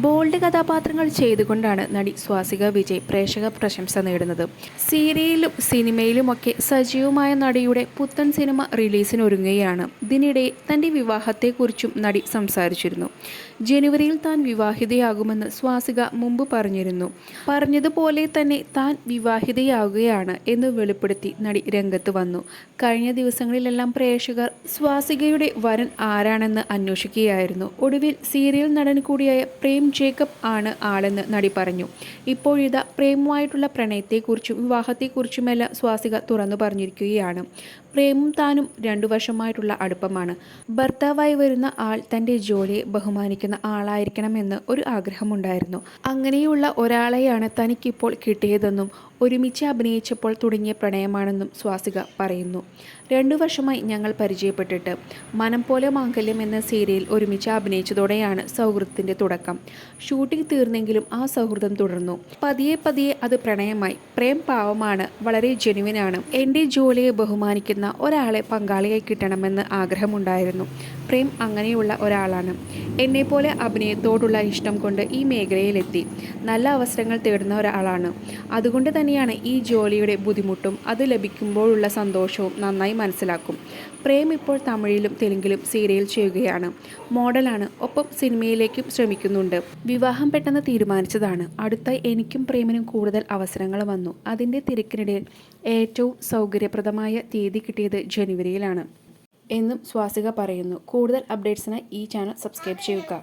Bold കഥാപാത്രങ്ങൾ ചെയ്തുകൊണ്ടാണ് നടി സ്വാസിക വിജയ് പ്രേക്ഷക പ്രശംസ നേടുന്നത്. സീരിയലിലും സിനിമയിലുമൊക്കെ സജീവമായ നടിയുടെ പുത്തൻ സിനിമ റിലീസിനൊരുങ്ങുകയാണ്. ഇതിനിടെ തൻ്റെ വിവാഹത്തെക്കുറിച്ചും നടി സംസാരിച്ചിരുന്നു. ജനുവരിയിൽ താൻ വിവാഹിതയാകുമെന്ന് സ്വാസിക മുമ്പ് പറഞ്ഞിരുന്നു. പറഞ്ഞതുപോലെ തന്നെ താൻ വിവാഹിതയാകുകയാണ് എന്ന് വെളിപ്പെടുത്തി നടി രംഗത്ത് വന്നു. കഴിഞ്ഞ ദിവസങ്ങളിലെല്ലാം പ്രേക്ഷകർ സ്വാസികയുടെ വരൻ ആരാണെന്ന് അന്വേഷിക്കുകയായിരുന്നു. ഒടുവിൽ സീരിയൽ നടൻ കൂടിയായ പ്രേം ജേക്കബ് ആണ് ആളെന്ന് നടി പറഞ്ഞു. ഇപ്പോഴിതാ പ്രേമുമായിട്ടുള്ള പ്രണയത്തെക്കുറിച്ചും വിവാഹത്തെക്കുറിച്ചുമെല്ലാം സ്വാസിക തുറന്നു പറഞ്ഞിരിക്കുകയാണ്. പ്രേമും താനും 2 വർഷമായിട്ടുള്ള അടുപ്പമാണ്. ഭർത്താവായി വരുന്ന ആൾ തൻ്റെ ജോലിയെ ബഹുമാനിക്കുന്ന ആളായിരിക്കണമെന്ന് ഒരു ആഗ്രഹമുണ്ടായിരുന്നു. അങ്ങനെയുള്ള ഒരാളെയാണ് തനിക്കിപ്പോൾ കിട്ടിയതെന്നും ഒരുമിച്ച് അഭിനയിച്ചപ്പോൾ തുടങ്ങിയ പ്രണയമാണെന്നും സ്വാസിക പറയുന്നു. 2 വർഷമായി ഞങ്ങൾ പരിചയപ്പെട്ടിട്ട്. മനം പോലെ മാംഗല്യം എന്ന സീരിയൽ ഒരുമിച്ച് അഭിനയിച്ചതോടെയാണ് സൗഹൃദത്തിൻ്റെ തുടക്കം. ഷൂട്ടിംഗ് തീർന്നെങ്കിലും ആ സൗഹൃദം തുടർന്നു. പതിയെ പതിയെ അത് പ്രണയമായി. പ്രേം പാവമാണ്, വളരെ ജെനുവിനാണ്. എൻ്റെ ജോലിയെ ബഹുമാനിക്കുന്ന ഒരാളെ പങ്കാളിയായി കിട്ടണമെന്ന് ആഗ്രഹമുണ്ടായിരുന്നു. പ്രേം അങ്ങനെയുള്ള ഒരാളാണ്. എന്നെപ്പോലെ അഭിനയത്തോടുള്ള ഇഷ്ടം കൊണ്ട് ഈ മേഖലയിലെത്തി. നല്ല അവസരങ്ങൾ തേടുന്ന ഒരാളാണ്. അതുകൊണ്ട് തന്നെയാണ് ഈ ജോലിയുടെ ബുദ്ധിമുട്ടും അത് ലഭിക്കുമ്പോഴുള്ള സന്തോഷവും നന്നായി മനസ്സിലാക്കും. പ്രേം ഇപ്പോൾ തമിഴിലും തെലുങ്കിലും സീരിയൽ ചെയ്യുകയാണ്. മോഡലാണ്. ഒപ്പം സിനിമയിലേക്കും ശ്രമിക്കുന്നുണ്ട്. വിവാഹം പെട്ടെന്ന് തീരുമാനിച്ചതാണ്. അടുത്തായി എനിക്കും പ്രേമിനും കൂടുതൽ അവസരങ്ങൾ വന്നു. അതിൻ്റെ തിരക്കിനിടയിൽ ഏറ്റവും സൗകര്യപ്രദമായ തീയതി കിട്ടിയത് ജനുവരിയിലാണ് എന്നും സ്വാസിക പറയുന്നു. കൂടുതൽ അപ്ഡേറ്റ്സിനായി ഈ ചാനൽ സബ്സ്ക്രൈബ് ചെയ്യുക.